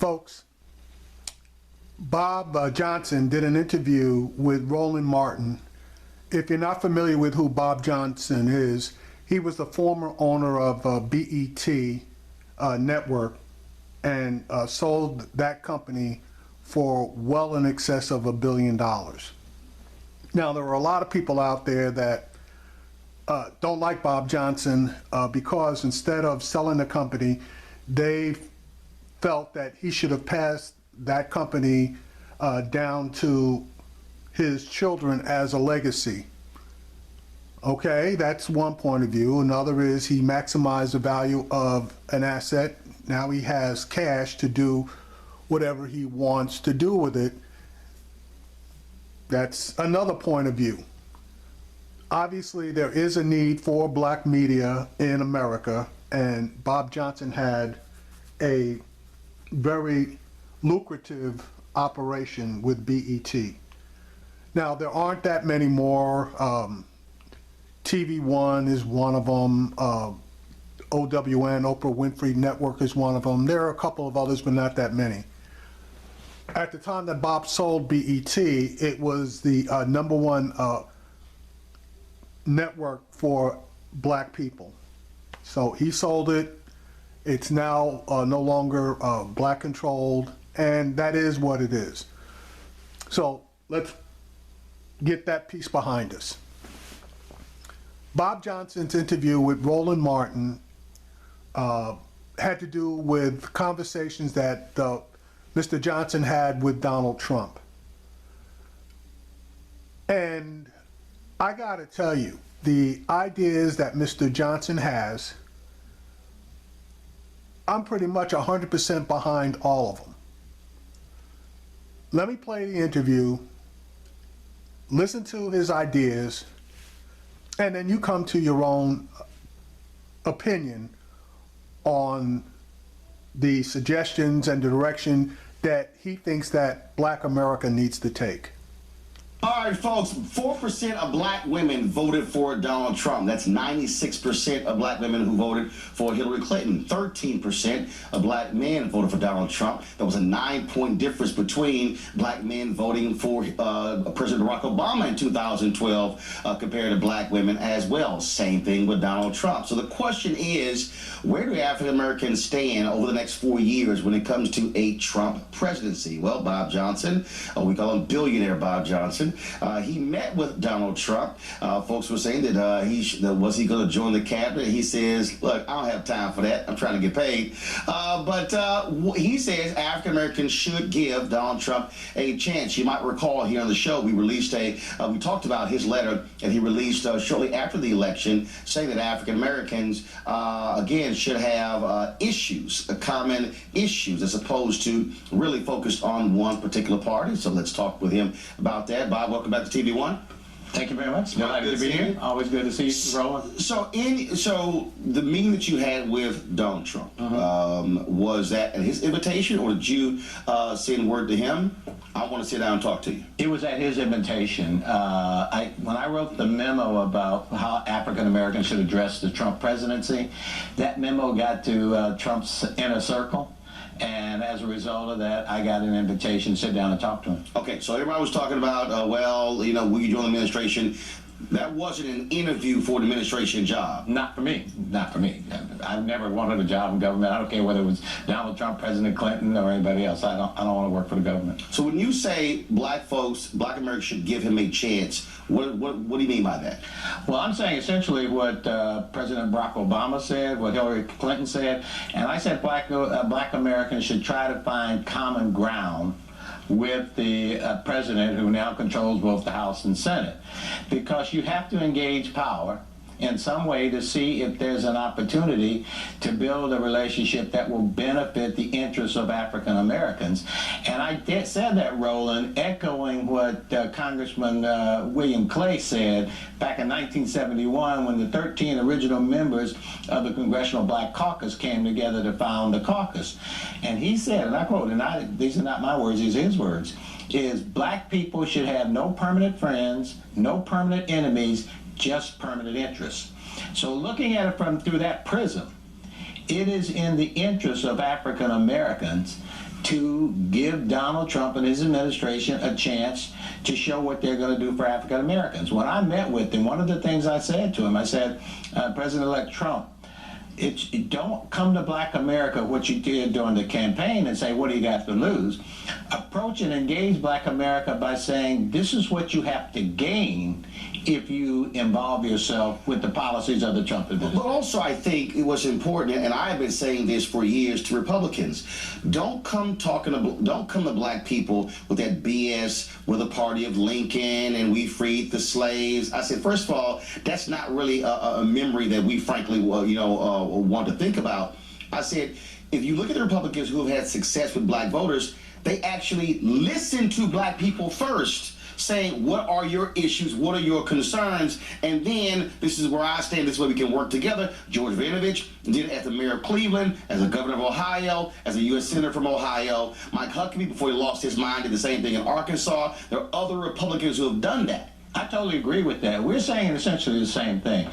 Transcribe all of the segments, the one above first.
Folks, Bob Johnson did an interview with Roland Martin. If you're not familiar with who Bob Johnson is, he was the former owner of BET Network and sold that company for well in excess of $1 billion. Now, there are a lot of people out there that don't like Bob Johnson because instead of selling the company, they felt that he should have passed that company down to his children as a legacy. Okay, that's one point of view. Another is he maximized the value of an asset. Now he has cash to do whatever he wants to do with it. That's another point of view. Obviously, there is a need for black media in America, and Bob Johnson had a very lucrative operation with BET. Now, there aren't that many more. TV One is one of them. OWN, Oprah Winfrey Network, is one of them. There are a couple of others, but not that many. At the time that Bob sold BET, it was the #1 network for black people. So he sold it. It's now no longer black controlled, and that is what it is. So let's get that piece behind us. Bob Johnson's interview with Roland Martin had to do with conversations that Mr. Johnson had with Donald Trump. And I gotta tell you, the ideas that Mr. Johnson has, I'm pretty much 100% behind all of them. Let me play the interview, listen to his ideas, and then you come to your own opinion on the suggestions and the direction that he thinks that black America needs to take. All right, folks, 4% of black women voted for Donald Trump. That's 96% of black women who voted for Hillary Clinton. 13% of black men voted for Donald Trump. There was a 9-point difference between black men voting for President Barack Obama in 2012 compared to black women as well. Same thing with Donald Trump. So the question is, where do African Americans stand over the next 4 years when it comes to a Trump presidency? Well, Bob Johnson, we call him billionaire Bob Johnson, he met with Donald Trump. Folks were saying that was he going to join the cabinet? He says, look, I don't have time for that. I'm trying to get paid. But he says African Americans should give Donald Trump a chance. You might recall here on the show, we talked about his letter that he released shortly after the election, saying that African Americans, again, should have issues, common issues, as opposed to really focused on one particular party. So let's talk with him about that. Bob, welcome back to TV One. Thank you very much. Glad to be here. Always good to see you, Roland. So the meeting that you had with Donald Trump, was that at his invitation, or did you send word to him? I want to sit down and talk to you. It was at his invitation. When I wrote the memo about how African Americans should address the Trump presidency, that memo got to Trump's inner circle. And as a result of that, I got an invitation to sit down and talk to him. Okay, so everybody was talking about, well, you know, will you join the administration? That wasn't an interview for the administration job. Not for me. Not for me. I've never wanted a job in government. I don't care whether it was Donald Trump, President Clinton, or anybody else. I don't want to work for the government. So when you say black folks, black Americans should give him a chance, what do you mean by that? Well, I'm saying essentially what President Barack Obama said, what Hillary Clinton said, and I said black Americans should try to find common ground with the president, who now controls both the House and Senate, because you have to engage power in some way to see if there's an opportunity to build a relationship that will benefit the interests of African Americans. And I said that, Roland, echoing what Congressman William Clay said back in 1971 when the 13 original members of the Congressional Black Caucus came together to found the caucus. And he said, and I quote, and these are not my words, these are his words, is black people should have no permanent friends, no permanent enemies, just permanent interests. So looking at it through that prism, it is in the interest of African Americans to give Donald Trump and his administration a chance to show what they're going to do for African Americans. When I met with him, one of the things I said to him, I said, President-elect Trump, don't come to Black America, what you did during the campaign, and say, what do you got to lose? Approach and engage Black America by saying, this is what you have to gain if you involve yourself with the policies of the Trump administration. But also, I think it was important, and I've been saying this for years to Republicans: don't come to Black people with that BS with a party of Lincoln and we freed the slaves. I said, first of all, that's not really a memory that we frankly, want to think about. I said, if you look at the Republicans who have had success with Black voters, they actually listen to Black people first, saying, what are your issues, what are your concerns, and then this is where I stand, this is where we can work together. George Vinovich did it as the mayor of Cleveland, as a governor of Ohio, as a U.S. senator from Ohio. Mike Huckabee, before he lost his mind, did the same thing in Arkansas. There are other Republicans who have done that. I totally agree with that. We're saying essentially the same thing.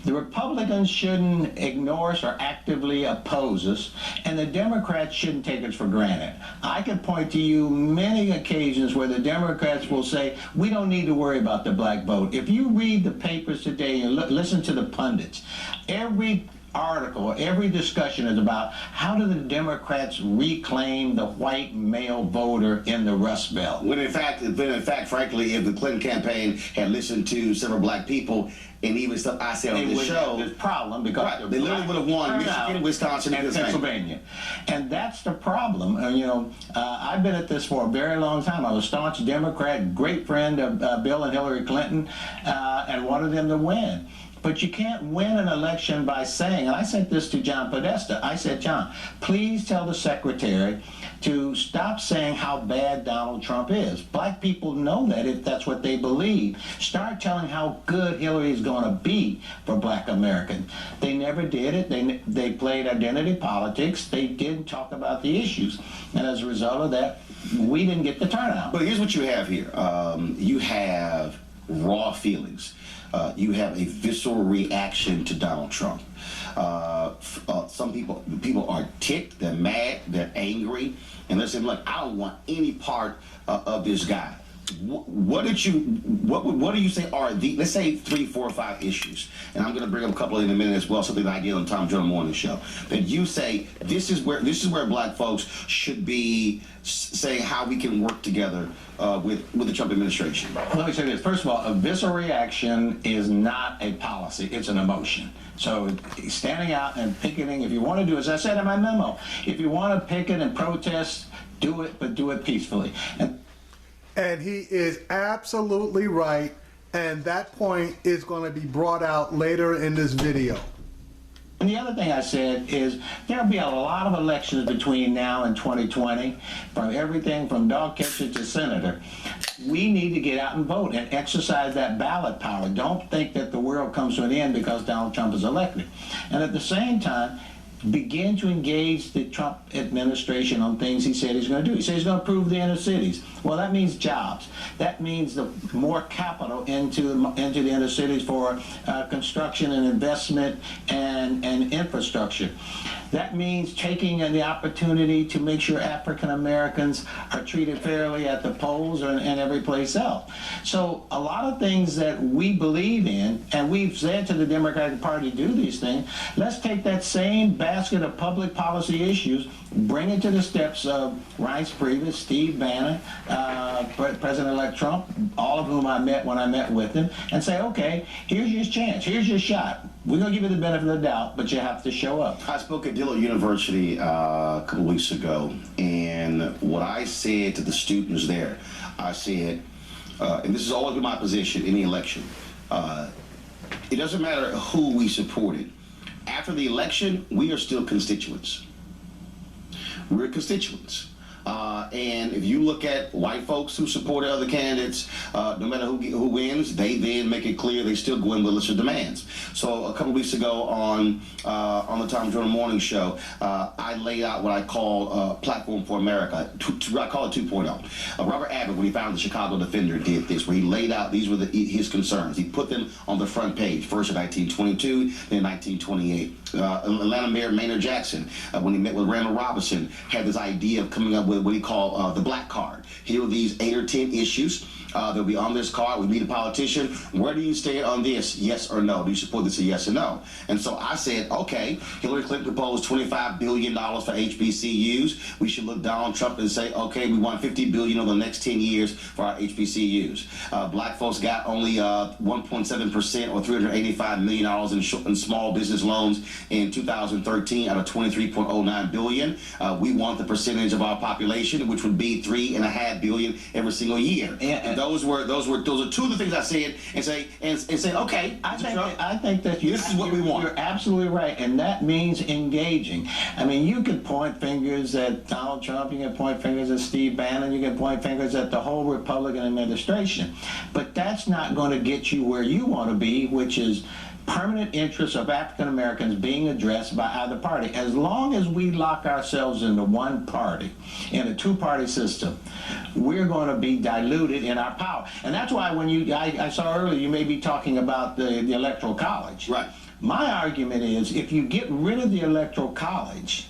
The Republicans shouldn't ignore us or actively oppose us, and the Democrats shouldn't take us for granted. I can point to you many occasions where the Democrats will say, we don't need to worry about the Black vote. If you read the papers today and listen to the pundits, every article, every discussion is about how do the Democrats reclaim the white male voter in the Rust Belt. When in fact, frankly, if the Clinton campaign had listened to several Black people and even stuff I said on this show, this problem because right, they literally would have won Michigan, Wisconsin, and Pennsylvania, and that's the problem. I've been at this for a very long time. I was a staunch Democrat, great friend of Bill and Hillary Clinton, and wanted them to win. But you can't win an election by saying, and I said this to John Podesta, I said, John, please tell the secretary to stop saying how bad Donald Trump is. Black people know that if that's what they believe. Start telling how good Hillary is going to be for Black Americans. They never did it. They played identity politics. They didn't talk about the issues. And as a result of that, we didn't get the turnout. But here's what you have here. You have raw feelings. You have a visceral reaction to Donald Trump. Some people are ticked, they're mad, they're angry, and they're saying, look, I don't want any part of this guy. What do you say are the, let's say 3, 4, 5 issues, and I'm going to bring up a couple in a minute as well, something that I did on Tom Jones Morning Show, that you say this is where Black folks should be saying how we can work together with the Trump administration. Let me say this. First of all, a visceral reaction is not a policy, it's an emotion. So standing out and picketing, if you want to do, as I said in my memo, if you want to picket and protest, do it, but do it peacefully. And he is absolutely right, and that point is going to be brought out later in this video. And the other thing I said is there'll be a lot of elections between now and 2020, from everything from dog catcher to senator. We need to get out and vote and exercise that ballot power. Don't think that the world comes to an end because Donald Trump is elected. And at the same time, begin to engage the Trump administration on things he said he's going to do. He said he's going to improve the inner cities. Well, that means jobs. That means the more capital into the inner cities for construction and investment and infrastructure. That means taking the opportunity to make sure African Americans are treated fairly at the polls and every place else. So a lot of things that we believe in, and we've said to the Democratic Party, do these things. Let's take that same basket of public policy issues, bring it to the steps of Reince Priebus, Steve Bannon, President-elect Trump, all of whom I met when I met with him, and say, okay, here's your chance, here's your shot. We're going to give you the benefit of the doubt, but you have to show up. I spoke at Dillard University a couple weeks ago, and what I said to the students there, I said, and this has always been my position in the election, it doesn't matter who we supported. After the election, we are still constituents. We're constituents. And if you look at white folks who supported other candidates, no matter who wins, they then make it clear they still go in with lesser demands. So a couple weeks ago on the Tom Jones Morning Show, I laid out what I call Platform for America. I call it 2.0. Robert Abbott, when he founded the Chicago Defender, did this, where he laid out these were his concerns. He put them on the front page, first in 1922, then 1928. Atlanta Mayor Maynard Jackson, when he met with Randall Robinson, had this idea of coming up what he called the black card. Here are these 8 or 10 issues. They'll be on this card. We meet a politician. Where do you stand on this? Yes or no? Do you support this? A yes or no? And so I said, okay, Hillary Clinton proposed $25 billion for HBCUs. We should look Donald Trump and say, okay, we want $50 billion over the next 10 years for our HBCUs. Black folks got only 1.7% or $385 million in small business loans in 2013 out of $23.09 billion. We want the percentage of our population, which would be $3.5 billion every single year. And those are two of the things I said, and say okay. I think that this is what we want. You're absolutely right, and that means engaging. I mean, you could point fingers at Donald Trump, you can point fingers at Steve Bannon, you can point fingers at the whole Republican administration, but that's not going to get you where you want to be, which is permanent interests of African Americans being addressed by either party. As long as we lock ourselves into one party, in a two-party system, we're going to be diluted in our power. And that's why when I saw earlier, you may be talking about the Electoral College. Right. My argument is, if you get rid of the Electoral College,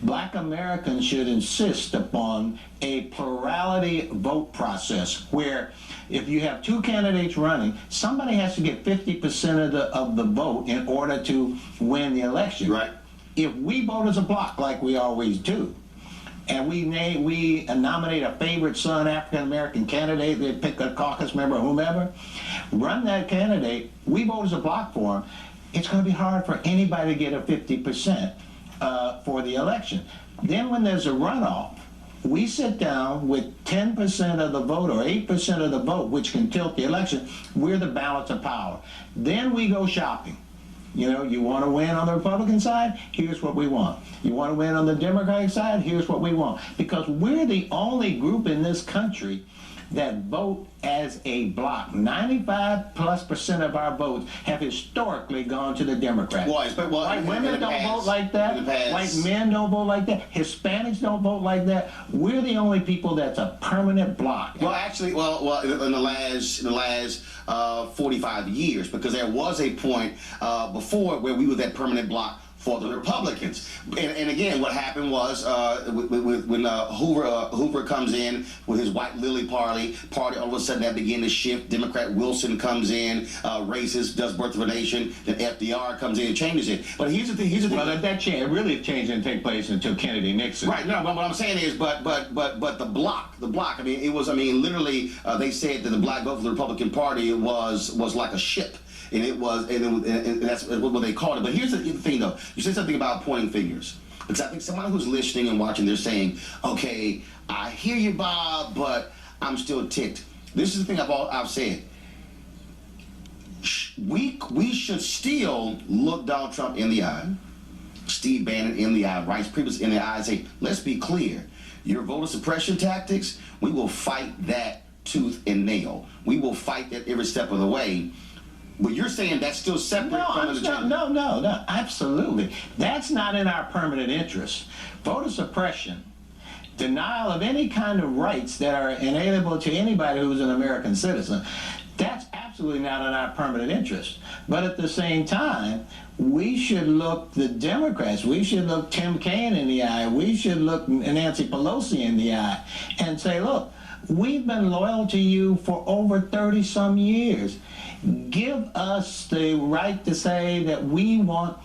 Black Americans should insist upon a plurality vote process where if you have two candidates running, somebody has to get 50% of the vote in order to win the election. Right. If we vote as a block like we always do, and we nominate a favorite son African American candidate, they pick a caucus member or whomever, run that candidate, we vote as a block for him, it's going to be hard for anybody to get a 50% for the election. Then when there's a runoff, we sit down with 10% of the vote or 8% of the vote, which can tilt the election. We're the balance of power. Then we go shopping. You know, you want to win on the Republican side? Here's what we want. You want to win on the Democratic side? Here's what we want. Because we're the only group in this country that vote as a block. 95+% of our votes have historically gone to the Democrats. White women don't vote like that. White men don't vote like that. Hispanics don't vote like that. We're the only people that's a permanent block. Well, actually, in the last 45 years, because there was a point before where we were that permanent block for the Republicans. And again, what happened was when Hoover comes in with his White Lily Party, all of a sudden that began to shift. Democrat Wilson comes in, racist, does Birth of a Nation. Then FDR comes in and changes it. But here's the thing. Well, that change, it really changed didn't take place until Kennedy Nixon. Right. No, but what I'm saying is, but the block. I mean, it was. I mean, literally, they said that the black vote for the Republican Party was like a ship. And it was, and that's what they called it. But here's the thing, though. You said something about pointing fingers. Because I think somebody who's listening and watching, they're saying, okay, I hear you, Bob, but I'm still ticked. This is the thing I've said. We should still look Donald Trump in the eye, Steve Bannon in the eye, Rice Priebus in the eye, and say, let's be clear. Your voter suppression tactics, we will fight that tooth and nail. We will fight that every step of the way. But you're saying that's still separate from the agenda. No, absolutely. That's not in our permanent interest. Voter suppression, denial of any kind of rights that are inalienable to anybody who's an American citizen, that's absolutely not in our permanent interest. But at the same time, we should look the Democrats, we should look Tim Kaine in the eye, we should look Nancy Pelosi in the eye and say, look, we've been loyal to you for over 30-some years. Give us the right to say that we want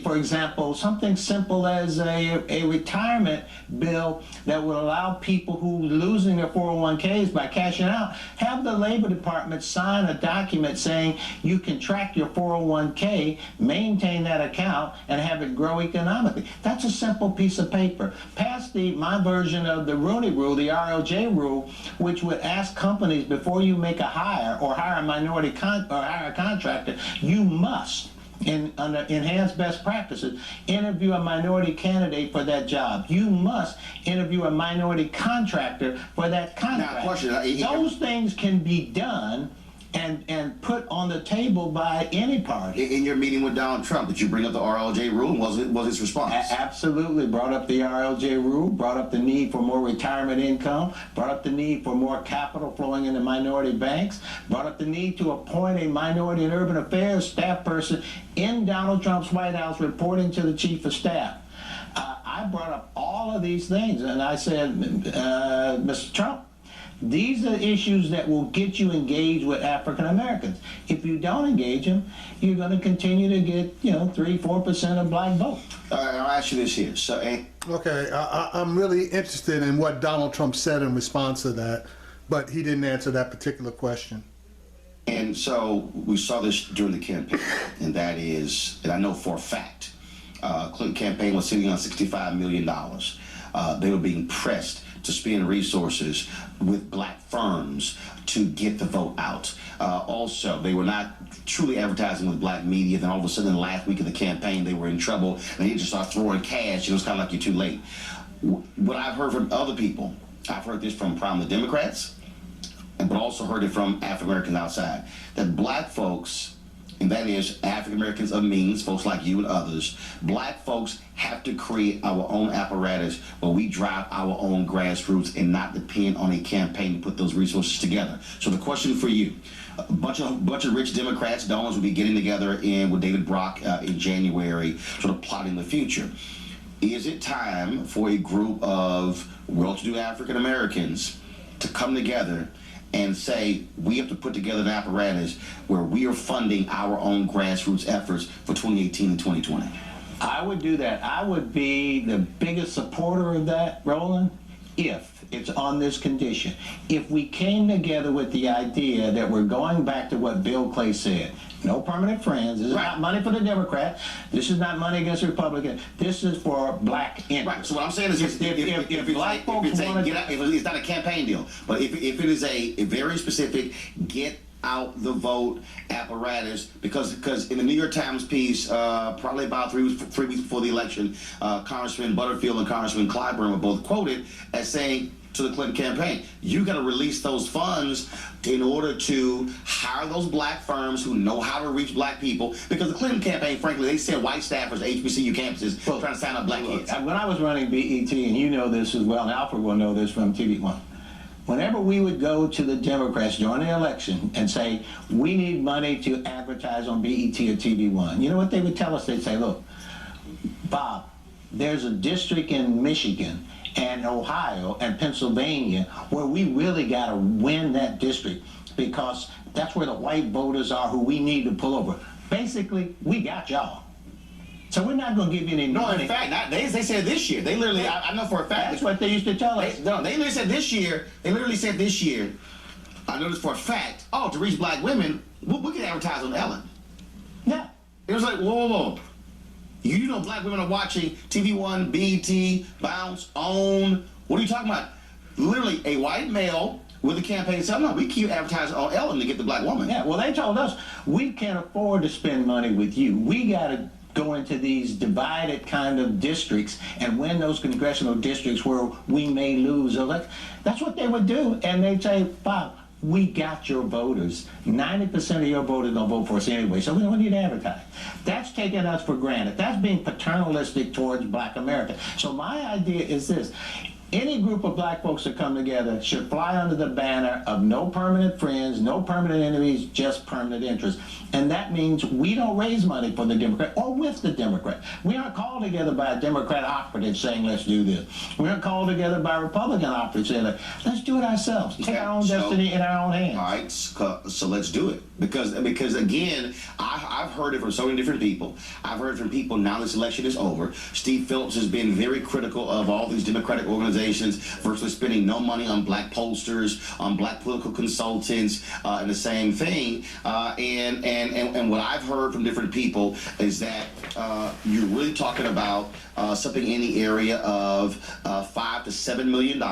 for example, something simple as a retirement bill that would allow people who are losing their 401ks by cashing out, have the Labor Department sign a document saying you can track your 401k, maintain that account, and have it grow economically. That's a simple piece of paper. Pass my version of the Rooney Rule, the RLJ rule, which would ask companies before you make a hire or hire a minority or hire a contractor, you must, under enhanced best practices, interview a minority candidate for that job. You must interview a minority contractor for that contract. Now, question, those things can be done and put on the table by any party. In your meeting with Donald Trump, did you bring up the RLJ rule? Was his response? Absolutely. Brought up the RLJ rule, brought up the need for more retirement income, brought up the need for more capital flowing into minority banks, brought up the need to appoint a minority and urban affairs staff person in Donald Trump's White House reporting to the chief of staff. I I brought up all of these things, and I said, Mr. Trump, these are issues that will get you engaged with African Americans. If you don't engage them, you're going to continue to get, 3-4% of black vote. I'll ask you this here. So, Okay, I'm really interested in what Donald Trump said in response to that, but he didn't answer that particular question. and so we saw this during the campaign, and that is, and I know for a fact, Clinton campaign was sitting on $65 million. They were being pressed to spend resources with black firms to get the vote out. Also, they were not truly advertising with black media. Then all of a sudden, the last week of the campaign, they were in trouble. And they just started throwing cash. It was kind of like you're too late. What I've heard from other people, I've heard this from prominent Democrats, but also heard it from African Americans outside, that black folks, and that is African Americans of means, folks like you and others, black folks have to create our own apparatus where we drive our own grassroots and not depend on a campaign to put those resources together. So the question for you, a bunch of rich Democrats, donors will be getting together with David Brock in January, sort of plotting the future. Is it time for a group of well-to-do African Americans to come together and say, we have to put together an apparatus where we are funding our own grassroots efforts for 2018 and 2020? I would do that. I would be the biggest supporter of that, Roland, if it's on this condition. If we came together with the idea that we're going back to what Bill Clay said, no permanent friends, this is not money for the Democrat, this is not money against the Republican, this is for black interests. Right, so what I'm saying is if black folks it's not a campaign deal, but if it is a very specific get out the vote apparatus, because in the New York Times piece, probably about three weeks before the election, Congressman Butterfield and Congressman Clyburn were both quoted as saying to the Clinton campaign, you got to release those funds in order to hire those black firms who know how to reach black people, because the Clinton campaign, frankly, they sent white staffers to HBCU campuses trying to sign up black kids. When I was running BET, and you know this as well, and Alfred will know this from TV1, whenever we would go to the Democrats during the election and say, we need money to advertise on BET or TV1, you know what they would tell us? They'd say, look, Bob, there's a district in Michigan and Ohio and Pennsylvania where we really got to win that district, because that's where the white voters are who we need to pull over. Basically, we got y'all. So we're not going to give you any money. No, in fact, they said this year. They literally, I know for a fact. That's what they used to tell us. They literally said this year, I know this for a fact, to reach black women, we can advertise on Ellen. Yeah. It was like, whoa. You know black women are watching TV1, BET, Bounce, OWN. What are you talking about? Literally a white male with a campaign saying, no, we keep advertising on Ellen to get the black woman. Yeah, well, they told us, we can't afford to spend money with you. We got to go into these divided kind of districts and win those congressional districts where we may lose. That's what they would do. And they'd say, Bob, we got your voters. 90% of your voters don't vote for us anyway, so we don't need to advertise. That's taking us for granted. That's being paternalistic towards black America. So my idea is this. Any group of black folks that come together should fly under the banner of no permanent friends, no permanent enemies, just permanent interests. And that means we don't raise money for the Democrat or with the Democrat. We aren't called together by a Democrat operative saying, let's do this. We aren't called together by a Republican operative saying, let's do it ourselves. Take our own destiny in our own hands. All right, so let's do it. Because again, I've heard it from so many different people. I've heard from people now this election is over. Steve Phillips has been very critical of all these Democratic organizations virtually spending no money on black pollsters, on black political consultants, and the same thing. And what I've heard from different people is that you're really talking about something in the area of $5 to $7 million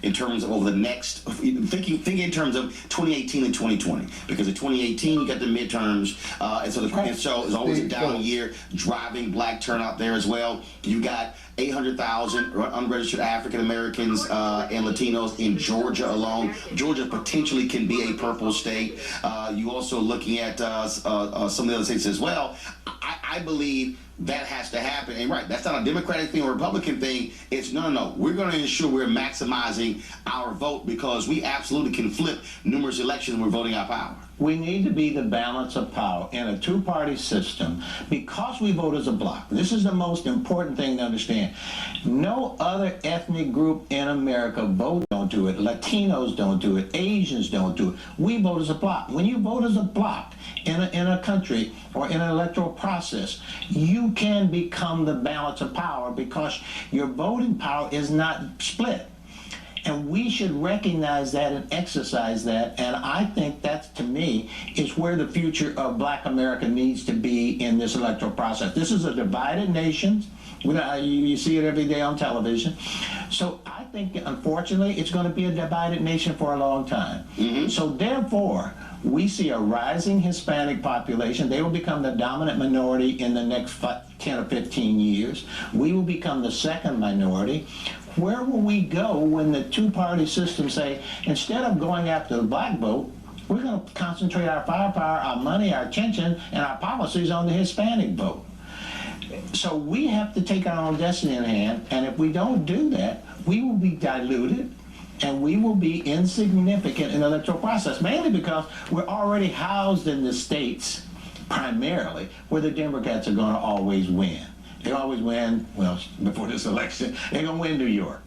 in terms of over the next, thinking in terms of 2018 and 2020. Because in 2018 you got the midterms, and so it's always a down year, driving black turnout there as well. You got 800,000 unregistered African Americans and Latinos in Georgia alone. Georgia potentially can be a purple state. You also looking at some of the other states as well. I believe that has to happen. And right, that's not a Democratic thing or Republican thing. It's no. We're going to ensure we're maximizing our vote, because we absolutely can flip numerous elections when we're voting our power. We need to be the balance of power in a two-party system because we vote as a bloc. This is the most important thing to understand. No other ethnic group in America don't do it. Latinos don't do it. Asians don't do it. We vote as a bloc. When you vote as a bloc in a country or in an electoral process, you can become the balance of power because your voting power is not split. And we should recognize that and exercise that. And I think that, to me, is where the future of Black America needs to be in this electoral process. This is a divided nation. You see it every day on television. So I think, unfortunately, it's going to be a divided nation for a long time. So therefore, we see a rising Hispanic population. They will become the dominant minority in the next 10 or 15 years. We will become the second minority. Where will we go when the two-party system say, instead of going after the black vote, we're going to concentrate our firepower, our money, our attention, and our policies on the Hispanic vote? So we have to take our own destiny in hand, and if we don't do that, we will be diluted and we will be insignificant in the electoral process, mainly because we're already housed in the states, primarily, where the Democrats are going to always win. They always win, well, before this election, they're going to win New York.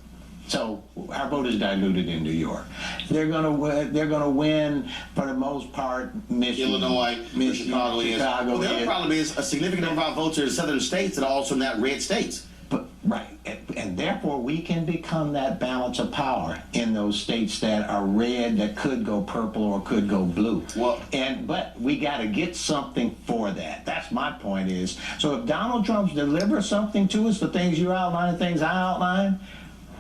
So our vote is diluted in New York. They're going to win for the most part, Michigan, Illinois, Chicago is. Well, the other is. problem is a significant number of our votes are in southern states that are also not red states. But, right, and therefore we can become that balance of power in those states that are red, that could go purple or could go blue. Well, but we got to get something for that. That's my point is. So if Donald Trump delivers something to us, the things you outline, the things I outline,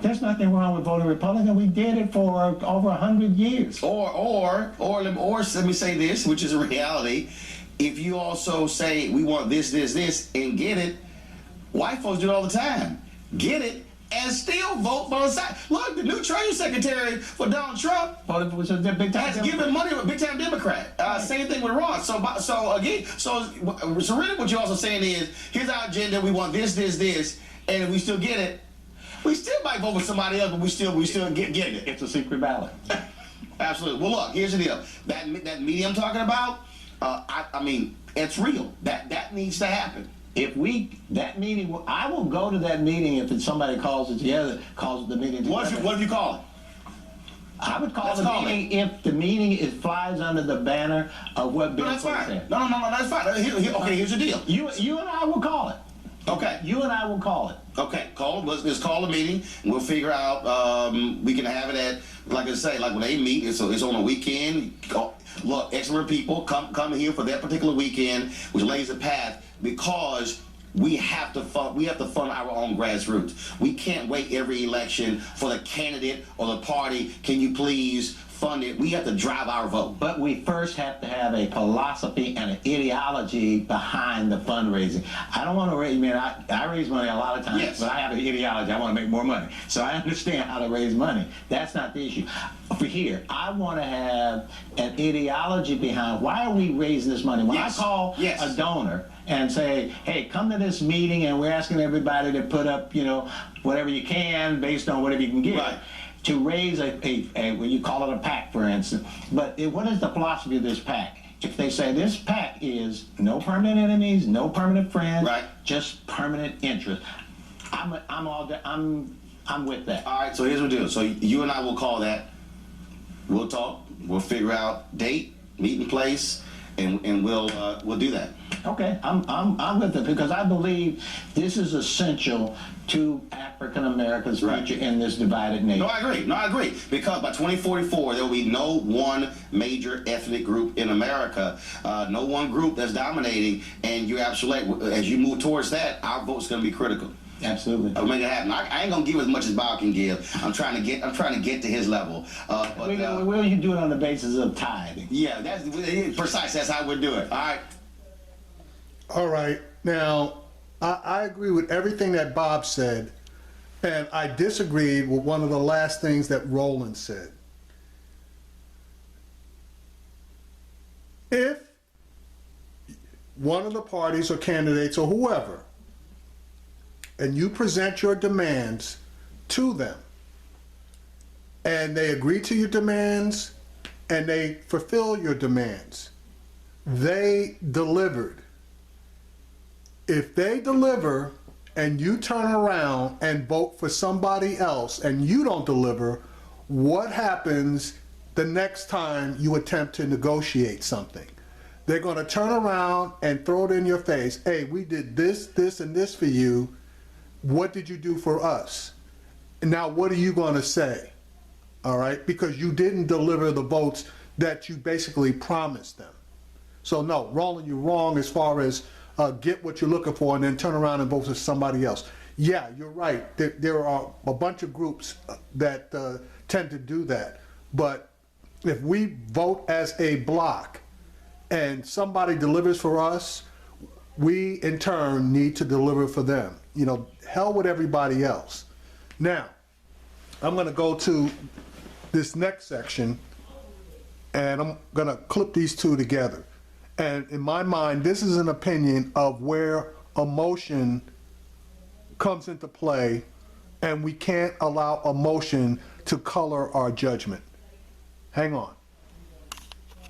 there's nothing wrong with voting Republican. We did it for over 100 years. Or let me say this, which is a reality. If you also say we want this, and get it, white folks do it all the time. Get it and still vote for the side. Look, the new Treasury Secretary for Donald Trump Was a big time has given money to a big time Democrat. Same thing with Ron. So really, what you're also saying is, here's our agenda. We want this, and if we still get it, we still might vote for somebody else, but we still get it. It's a secret ballot. Absolutely. Well, look, here's the deal. That meeting I'm talking about, I mean, it's real. That needs to happen. That meeting, I will go to that meeting if it's somebody calls it together, calls the meeting together. What do you call it? I would call the meeting if the meeting flies under the banner of what Bill Clinton said. No, that's fine. Okay, here's the deal. You and I will call it. Okay. You and I will call it. Okay, let's call a meeting. We'll figure out, we can have it at, like I say, like when they meet, it's on a weekend. Look, excellent people, come here for that particular weekend, which lays a path, because we have to fund our own grassroots. We can't wait every election for the candidate or the party. Can you please fund it? We have to drive our vote. But we first have to have a philosophy and an ideology behind the fundraising. I don't want to raise, I raise money a lot of times, yes, but I have an ideology. I want to make more money. So I understand how to raise money. That's not the issue. For here, I want to have an ideology behind why are we raising this money. When I call a donor and say, hey, come to this meeting and we're asking everybody to put up, whatever you can based on whatever you can get. Right. To raise well, you call it a PAC, for instance. But what is the philosophy of this PAC? If they say this PAC is no permanent enemies, no permanent friends, right, just permanent interest, I'm with that. All right. So here's what we'll do. So you and I will call that. We'll talk. We'll figure out date, meeting place, and we'll do that. Okay, I'm with it because I believe this is essential to African Americans' future in this divided nation. No, I agree. Because by 2044, there will be no one major ethnic group in America, no one group that's dominating, and you're absolutely, as you move towards that, our vote's going to be critical. Absolutely. I'll make it happen. I ain't gonna give as much as Bob can give. I'm trying to get to his level. Will you do it on the basis of tithing? Yeah, that's precise. That's how we'll do it. All right. All right. Now, I agree with everything that Bob said, and I disagreed with one of the last things that Roland said. If one of the parties or candidates or whoever, and you present your demands to them, and they agree to your demands, and they fulfill your demands. They delivered. If they deliver and you turn around and vote for somebody else and you don't deliver, what happens the next time you attempt to negotiate something? They're going to turn around and throw it in your face. Hey, we did this, this, and this for you. What did you do for us? And now what are you going to say? All right, because you didn't deliver the votes that you basically promised them. So no, Roland, you're wrong as far as get what you're looking for and then turn around and vote for somebody else. Yeah, you're right. There are a bunch of groups that tend to do that. But if we vote as a block and somebody delivers for us, we in turn need to deliver for them. You know, hell with everybody else. Now, I'm going to go to this next section, and I'm going to clip these two together. And in my mind, this is an opinion of where emotion comes into play, and we can't allow emotion to color our judgment. Hang on.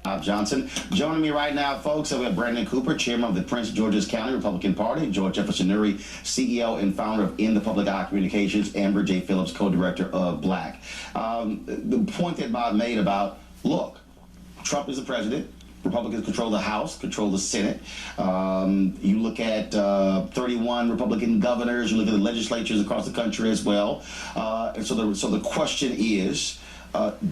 Bob Johnson. Joining me right now, folks, we have Brandon Cooper, chairman of the Prince George's County Republican Party, George Jefferson Nuri, CEO and founder of In the Public Eye Communications, Amber J. Phillips, co-director of Black. The point that Bob made about, look, Trump is the president. Republicans control the House, control the Senate. You look at 31 Republican governors. You look at the legislatures across the country as well. And so the question is,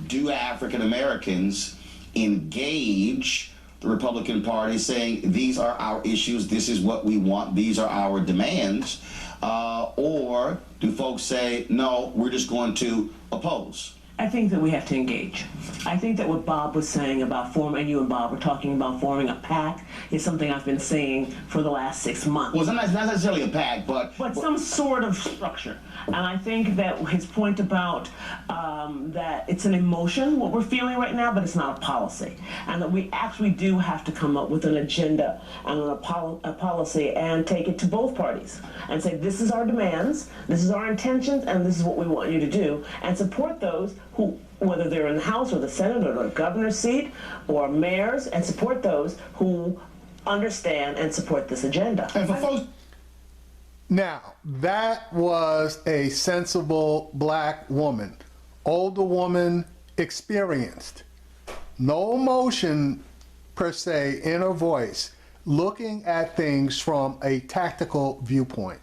do African Americans engage the Republican Party saying these are our issues, this is what we want, these are our demands, or do folks say, no, we're just going to oppose? I think that we have to engage. I think that what Bob was saying about forming, and you and Bob were talking about forming a PAC, is something I've been saying for the last 6 months. Well, it's not necessarily a PAC, but some sort of structure. And I think that his point about that it's an emotion, what we're feeling right now, but it's not a policy. And that we actually do have to come up with an agenda and a policy and take it to both parties and say, this is our demands, this is our intentions, and this is what we want you to do, and support those who, whether they're in the House or the Senate or the governor's seat or mayors, and support those who understand and support this agenda. and for folks. Now, that was a sensible black woman, older woman, experienced. No emotion per se in her voice, looking at things from a tactical viewpoint.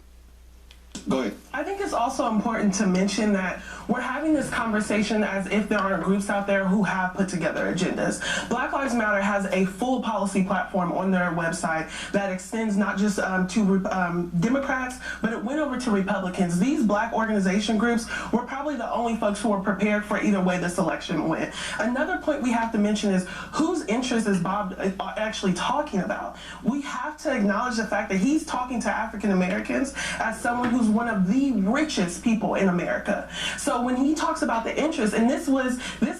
Go ahead. I think it's also important to mention that we're having this conversation as if there aren't groups out there who have put together agendas. Black Lives Matter has a full policy platform on their website that extends not just to Democrats, but it went over to Republicans. These black organization groups were probably the only folks who were prepared for either way this election went. Another point we have to mention is whose interest is Bob actually talking about? We have to acknowledge the fact that he's talking to African Americans as someone who's one of the richest people in America. So when he talks about the interest, and this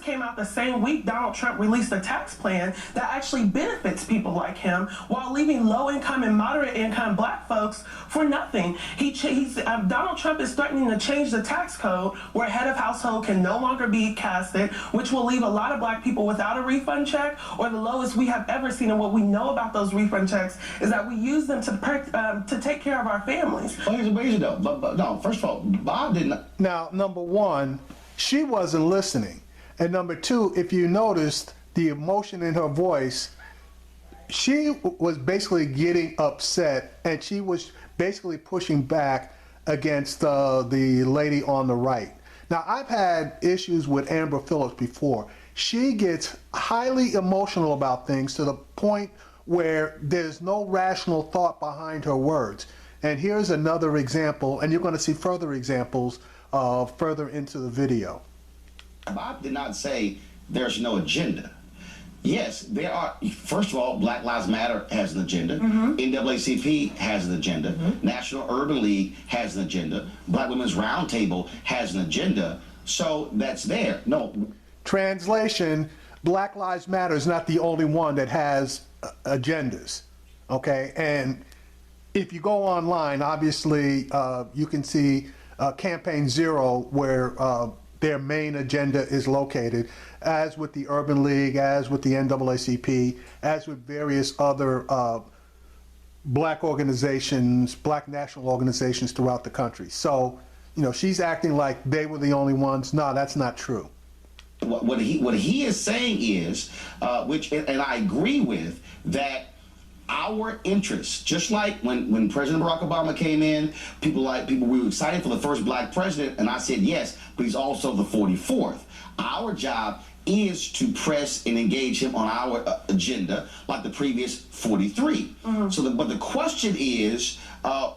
came out the same week Donald Trump released a tax plan that actually benefits people like him while leaving low-income and moderate-income black folks for nothing. Donald Trump is threatening to change the tax code where head of household can no longer be casted, which will leave a lot of black people without a refund check, or the lowest we have ever seen. And what we know about those refund checks is that we use them to take care of our families. Well, here's the though. But no, first of all, Bob didn't. Now, number one, she wasn't listening. And number two, if you noticed the emotion in her voice, she was basically getting upset, and she was basically pushing back against the lady on the right. Now, I've had issues with Amber Phillips before. She gets highly emotional about things to the point where there's no rational thought behind her words. And here's another example, and you're going to see further examples further into the video. Bob did not say there's no agenda. Yes, there are. First of all, Black Lives Matter has an agenda. NAACP has an agenda. National Urban League has an agenda. Black Women's Roundtable has an agenda. So that's there. No. Translation, Black Lives Matter is not the only one that has agendas, okay? And if you go online, obviously, you can see Campaign Zero, where their main agenda is located, as with the Urban League, as with the NAACP, as with various other black organizations, black national organizations throughout the country. So, you know, she's acting like they were the only ones. No, that's not true. What he is saying is, which, and I agree with, that our interests, just like when President Barack Obama came in, people we were excited for the first black president, and I said yes, but he's also the 44th. Our job is to press and engage him on our agenda, like the previous 43. But the question is,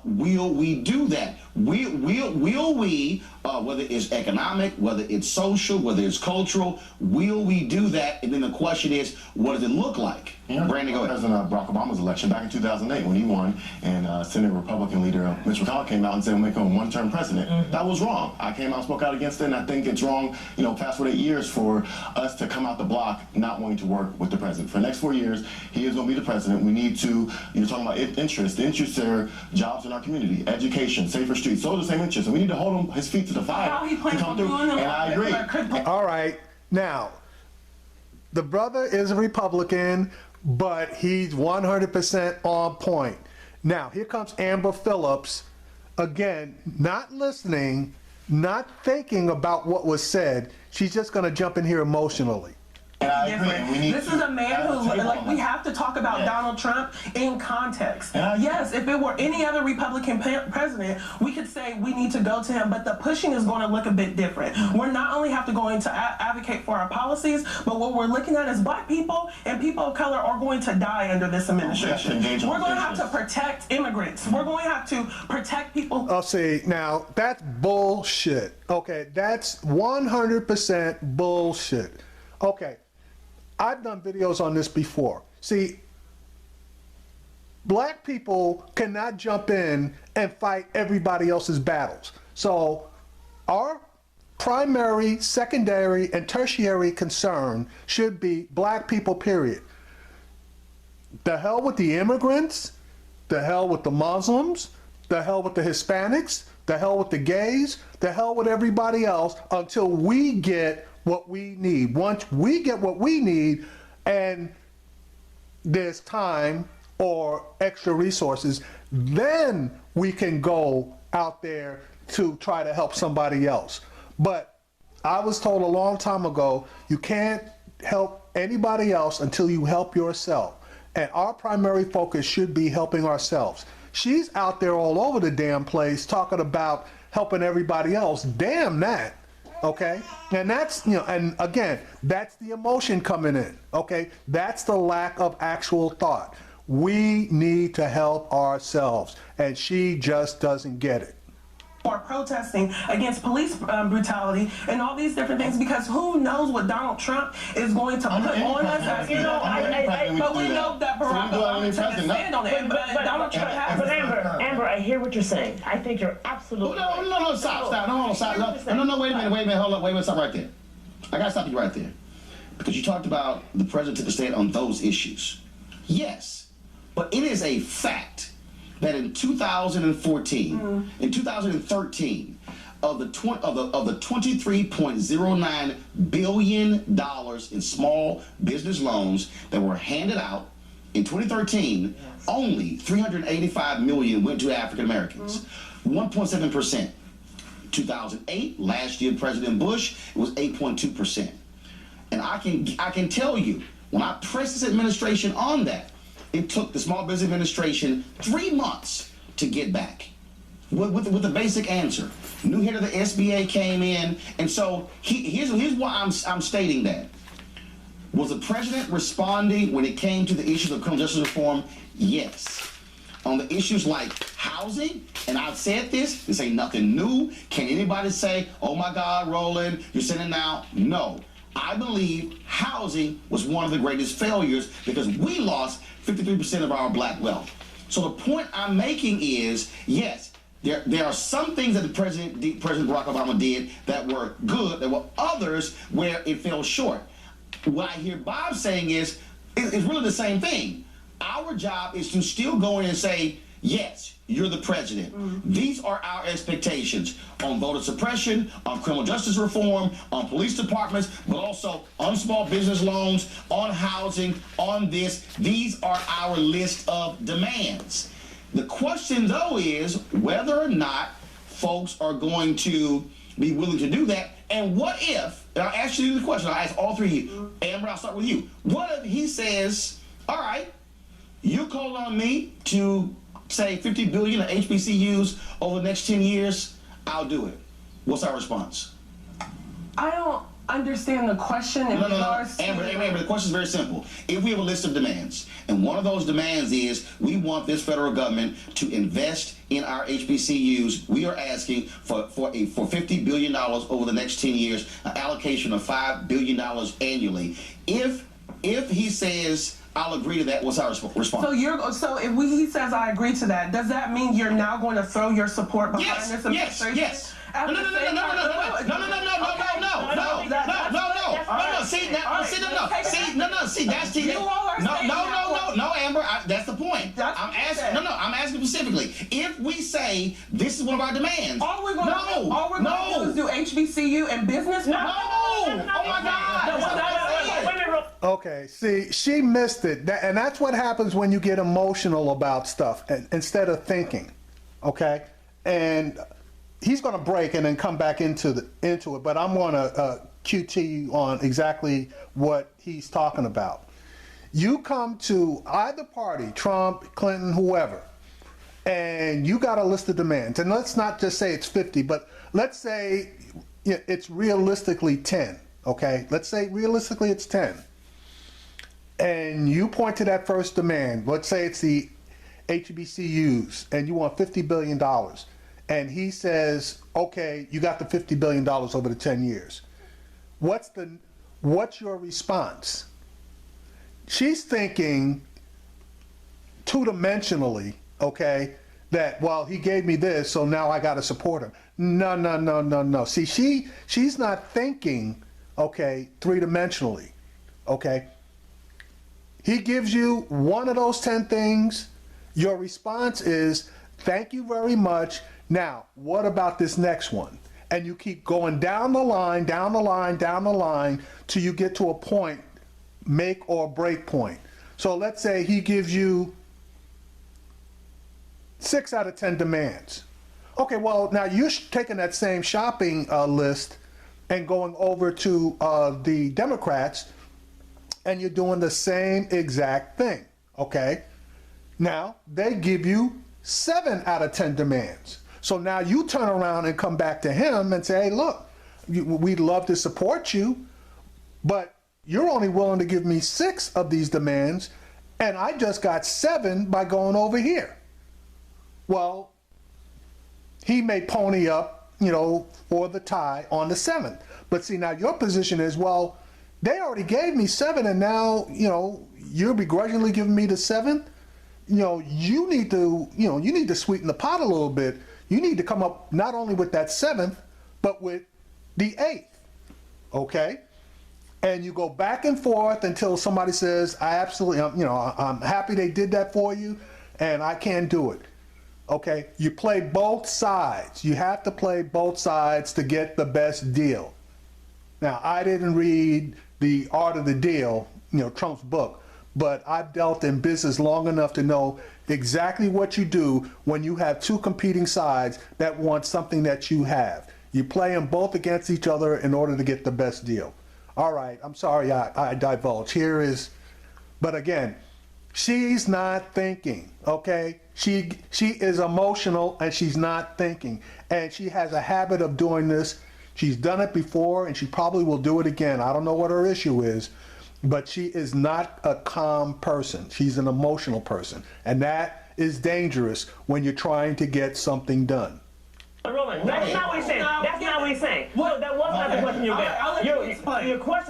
will we do that? Will we, whether it's economic, whether it's social, whether it's cultural, will we do that? And then the question is, what does it look like? Brandon, go ahead. President Barack Obama's election back in 2008 when he won, and Senate Republican leader Mitch McConnell came out and said we'll make him a one-term president. That was wrong. I came out and spoke out against it, and I think it's wrong, you know, past 8 years for us to come out the block not wanting to work with the president. For the next 4 years, he is going to be the president. We need to, you're talking about interests. The interests are jobs in our community, education, safer streets. Those are the same interests, and we need to hold him, his feet to the fire How he to plans come on through. doing And I agree. All right. Now, the brother is a Republican, but he's 100% on point. Now, here comes Amber Phillips, again, not listening, not thinking about what was said. She's just going to jump in here emotionally. And I agree. And we need This to is a man have who, a table like, on we that. have to talk about Donald Trump in context. And I agree. Yes, if it were any other Republican president, we could say we need to go to him, but the pushing is going to look a bit different. We're not only have to go in to advocate for our policies, but what we're looking at is black people and people of color are going to die under this administration. engage on We're going to have to business. protect immigrants. We're going to have to protect people. Oh, see, now, that's bullshit. Okay, that's 100% bullshit. Okay. I've done videos on this before. See, black people cannot jump in and fight everybody else's battles. So our primary, secondary, and tertiary concern should be black people, period. The hell with the immigrants, the hell with the Muslims, the hell with the Hispanics, the hell with the gays, the hell with everybody else until we get what we need. Once we get what we need and there's time or extra resources, then we can go out there to try to help somebody else. But I was told a long time ago, you can't help anybody else until you help yourself. And our primary focus should be helping ourselves. She's out there all over the damn place talking about helping everybody else. Damn that. Okay, and that's, you know, and again, that's the emotion coming in. Okay, that's the lack of actual thought. We need to help ourselves, and she just doesn't get it. Or protesting against police brutality and all these different things, because who knows what Donald Trump is going to put on us as, you know, but we know that Barack Obama took a stand on it, but Donald Trump has. But Amber, I hear what you're saying. I think you're absolutely right. No, stop, no, wait a minute, hold up, wait a minute, stop right there. I gotta stop you right there. Because you talked about the president took a stand on those issues. Yes, but it is a fact that in 2014, in 2013, of the $23.09 billion in small business loans that were handed out in 2013, only 385 million went to African Americans, 1.7%. 2008, last year, President Bush, it was 8.2%. And I can tell you, when I pressed this administration on that, it took the Small Business Administration 3 months to get back with the basic answer. New head of the SBA came in, and so here's why I'm stating that. Was the president responding when it came to the issues of criminal justice reform? Yes. On the issues like housing, and I've said this ain't nothing new. Can anybody say, oh my God, Roland, you're saying now? No. I believe housing was one of the greatest failures because we lost 53% of our black wealth. So the point I'm making is, yes, there are some things that President Barack Obama did that were good. There were others where it fell short. What I hear Bob saying is, it's really the same thing. Our job is to still go in and say, Yes, you're the president. These are our expectations on voter suppression, on criminal justice reform, on police departments, but also on small business loans, on housing, on this. These are our list of demands. The question, though, is whether or not folks are going to be willing to do that. And what if, and I'll ask you the question, I'll ask all three of you. Amber, I'll start with you. What if he says, all right, you call on me to say 50 billion of HBCUs over the next 10 years, I'll do it. What's our response? I don't understand the question in regards to... Amber, the question is very simple. If we have a list of demands, and one of those demands is we want this federal government to invest in our HBCUs, we are asking for $50 billion over the next 10 years, an allocation of $5 billion annually. If he says, I'll agree to that, what's our response? So if he says I agree to that, does that mean you're now going to throw your support behind this administration? Yes. No. Amber, that's the point. I'm asking specifically. If we say this is one of our demands, all we're going to do is do HBCU and business. No. Oh my God. Okay, see, she missed it. And that's what happens when you get emotional about stuff instead of thinking, okay? And he's going to break and then come back into it, but I'm going to QT you on exactly what he's talking about. You come to either party, Trump, Clinton, whoever, and you got a list of demands. And let's not just say it's 50, but let's say it's realistically 10, okay? Let's say realistically it's 10. And you point to that first demand. Let's say it's the HBCUs, and you want $50 billion. And he says, okay, you got the $50 billion over the 10 years. What's your response? She's thinking two-dimensionally, okay, that, well, he gave me this, so now I got to support him. No. See, she's not thinking, okay, three-dimensionally, okay? He gives you one of those 10 things. Your response is, thank you very much. Now, what about this next one? And you keep going down the line, till you get to a point, make or break point. So let's say he gives you 6 out of 10 demands. Okay, well, now you're taking that same shopping list and going over to the Democrats, and you're doing the same exact thing, okay? Now, they give you 7 out of 10 demands. So now you turn around and come back to him and say, hey, look, we'd love to support you, but you're only willing to give me 6 of these demands, and I just got 7 by going over here. Well, he may pony up, for the tie on the 7th. But see, now your position is, well, they already gave me 7, and now, you're begrudgingly giving me the 7th. You need to sweeten the pot a little bit. You need to come up not only with that 7th, but with the 8th, okay? And you go back and forth until somebody says, I'm happy they did that for you, and I can't do it, okay? You play both sides. You have to play both sides to get the best deal. Now, I didn't read The Art of the Deal, Trump's book, but I've dealt in business long enough to know exactly what you do when you have 2 competing sides that want something that you have. You play them both against each other in order to get the best deal. All right, I'm sorry I divulge. But again, she's not thinking, okay? She is emotional and she's not thinking. And she has a habit of doing this. She's done it before and she probably will do it again. I don't know what her issue is. But she is not a calm person. She's an emotional person. And that is dangerous when you're trying to get something done. Roland, that's not what he's saying. That's not what he's saying. Well, that was not the question you got.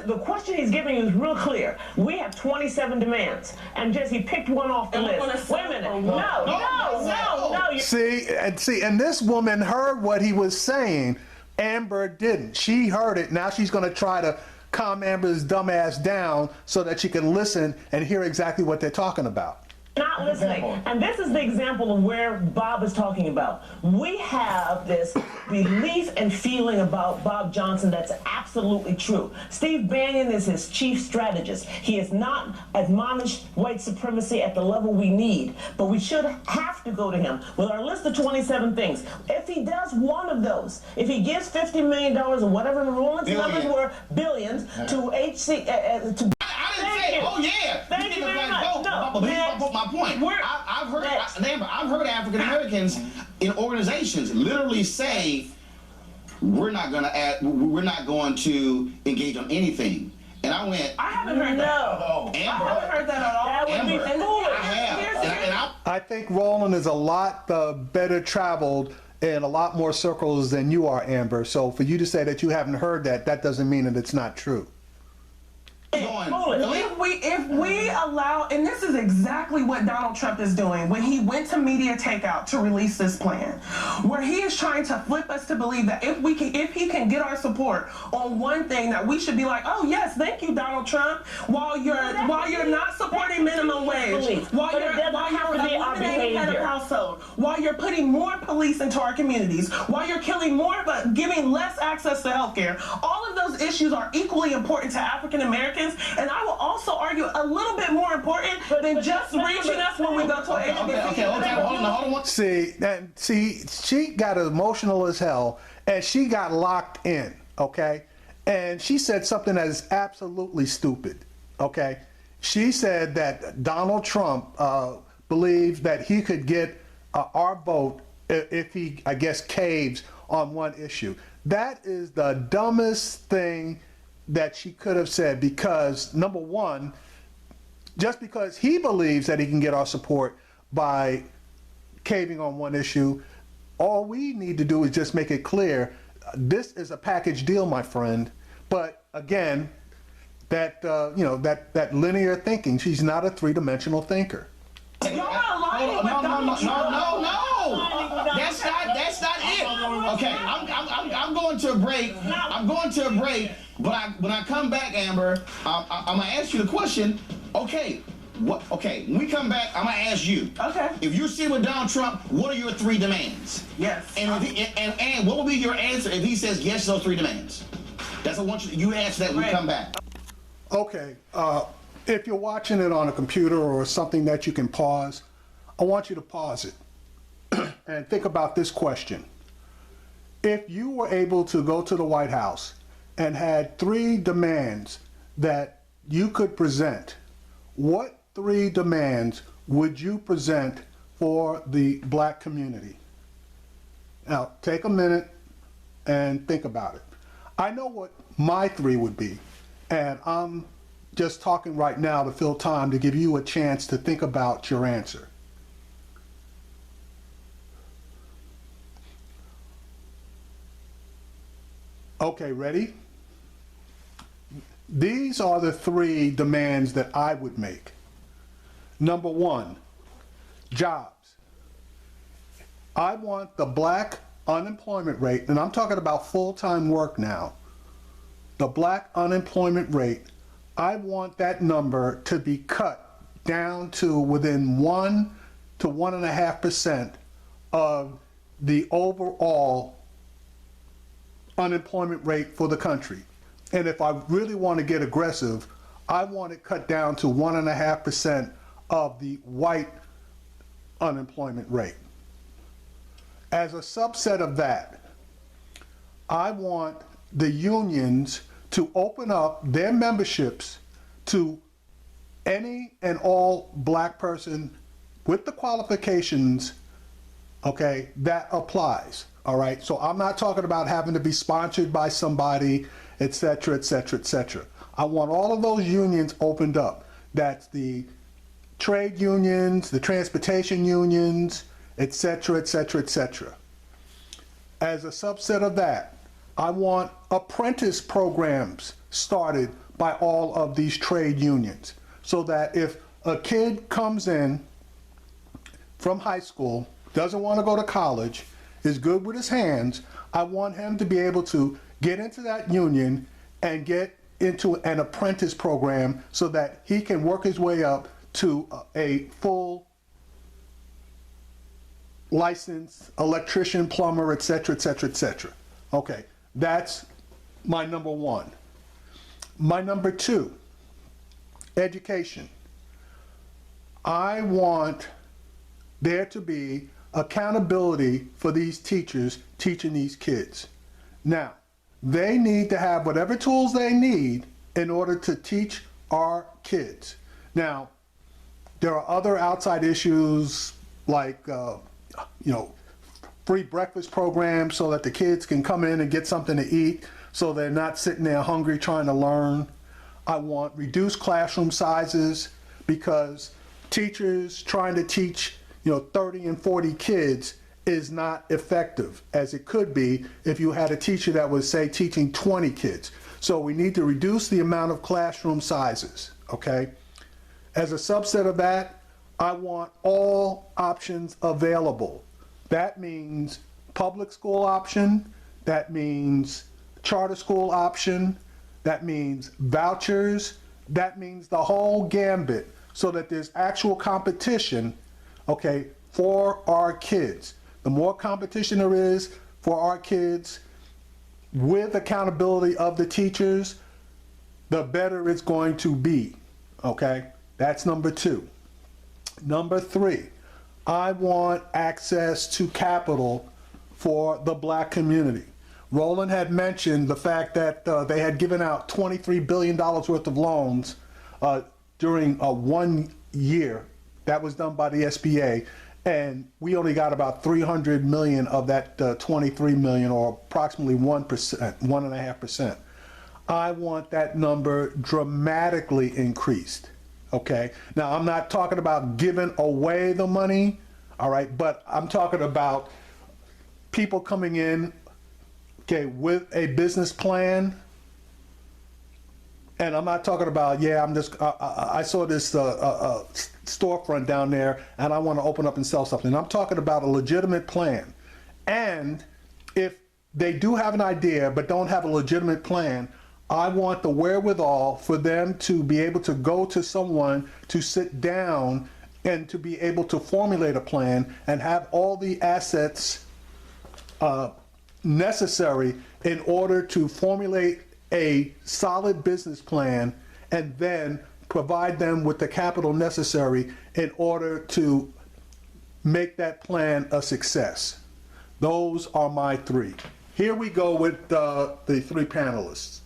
The question he's giving you is real clear. We have 27 demands, and he picked one off the list. Wait a minute. No. See, and this woman heard what he was saying. Amber didn't. She heard it. Now she's going to try to calm Amber's dumb ass down so that she can listen and hear exactly what they're talking about. Not listening. And this is the example of where Bob is talking about. We have this belief and feeling about Bob Johnson that's absolutely true. Steve Bannon is his chief strategist. He has not admonished white supremacy at the level we need, but we should have to go to him with our list of 27 things. If he does one of those, if he gives $50 million or whatever the Roland's numbers were, billions, to HC, to I didn't say, oh yeah. Thank you very much. No, but here's my point. I've heard African Americans in organizations literally say, we're not going to engage on anything. And I went, I haven't heard that. No. I haven't heard that at all. That would be foolish. I have. I think Roland is a lot better traveled in a lot more circles than you are, Amber. So for you to say that you haven't heard that, that doesn't mean that it's not true. If we allow, and this is exactly what Donald Trump is doing when he went to media takeout to release this plan, where he is trying to flip us to believe that if he can get our support on one thing, that we should be like, oh yes, thank you, Donald Trump, while you're not supporting minimum wage, while you're eliminating head of household, while you're putting more police into our communities, while you're killing more but giving less access to healthcare. All of those issues are equally important to African Americans, and I will also argue a little bit more important than just reaching us when we go to an Okay, hold on. See, she got emotional as hell, and she got locked in, okay? And she said something that is absolutely stupid, okay? She said that Donald Trump believes that he could get our vote if he, I guess, caves on one issue. That is the dumbest thing that she could have said, because number one, just because he believes that he can get our support by caving on one issue, all we need to do is just make it clear, this is a package deal, my friend. But again, that that linear thinking, she's not a three-dimensional thinker. No. That's not it. Okay, I'm going to a break. But when I come back, Amber, I'm gonna ask you the question. Okay, when we come back, I'm gonna ask you. Okay. If you're sitting with Donald Trump, what are your 3 demands? Yes. And what will be your answer if he says yes to those 3 demands? That's what I want you answer that when we come back. Okay. If you're watching it on a computer or something that you can pause, I want you to pause it and think about this question. If you were able to go to the White House and had 3 demands that you could present, what 3 demands would you present for the black community? Now, take a minute and think about it. I know what my 3 would be, and I'm just talking right now to fill time to give you a chance to think about your answer. Okay, ready? These are the 3 demands that I would make. Number 1, jobs. I want the black unemployment rate, and I'm talking about full-time work now, the black unemployment rate, I want that number to be cut down to within 1 to 1.5% of the overall unemployment rate for the country. And if I really want to get aggressive, I want it cut down to 1.5% of the white unemployment rate. As a subset of that, I want the unions to open up their memberships to any and all black person with the qualifications, okay, that applies, all right? So I'm not talking about having to be sponsored by somebody, et cetera, et cetera, et cetera. I want all of those unions opened up. That's the trade unions, the transportation unions, et cetera, et cetera, et cetera. As a subset of that, I want apprentice programs started by all of these trade unions, so that if a kid comes in from high school, doesn't want to go to college, is good with his hands, I want him to be able to get into that union and get into an apprentice program so that he can work his way up to a full licensed electrician, plumber, et cetera, et cetera, et cetera. Okay, that's my number one. My number two, education. I want there to be accountability for these teachers teaching these kids. Now, they need to have whatever tools they need in order to teach our kids. Now, there are other outside issues like, free breakfast programs so that the kids can come in and get something to eat so they're not sitting there hungry trying to learn. I want reduced classroom sizes because teachers trying to teach 30 and 40 kids is not effective as it could be if you had a teacher that was, say, teaching 20 kids. So we need to reduce the amount of classroom sizes, okay? As a subset of that, I want all options available. That means public school option, that means charter school option, that means vouchers, that means the whole gambit so that there's actual competition, okay, for our kids. The more competition there is for our kids with accountability of the teachers, the better it's going to be, okay? That's number two. Number three, I want access to capital for the black community. Roland had mentioned the fact that they had given out $23 billion worth of loans during 1 year. That was done by the SBA, and we only got about 300 million of that 23 million, or approximately 1%, 1.5%. I want that number dramatically increased. Okay, now I'm not talking about giving away the money, all right, but I'm talking about people coming in, okay, with a business plan. And I'm not talking about, I saw this storefront down there and I want to open up and sell something. I'm talking about a legitimate plan. And if they do have an idea but don't have a legitimate plan, I want the wherewithal for them to be able to go to someone to sit down and to be able to formulate a plan and have all the assets necessary in order to formulate a solid business plan and then provide them with the capital necessary in order to make that plan a success. Those are my three. Here we go with the three panelists.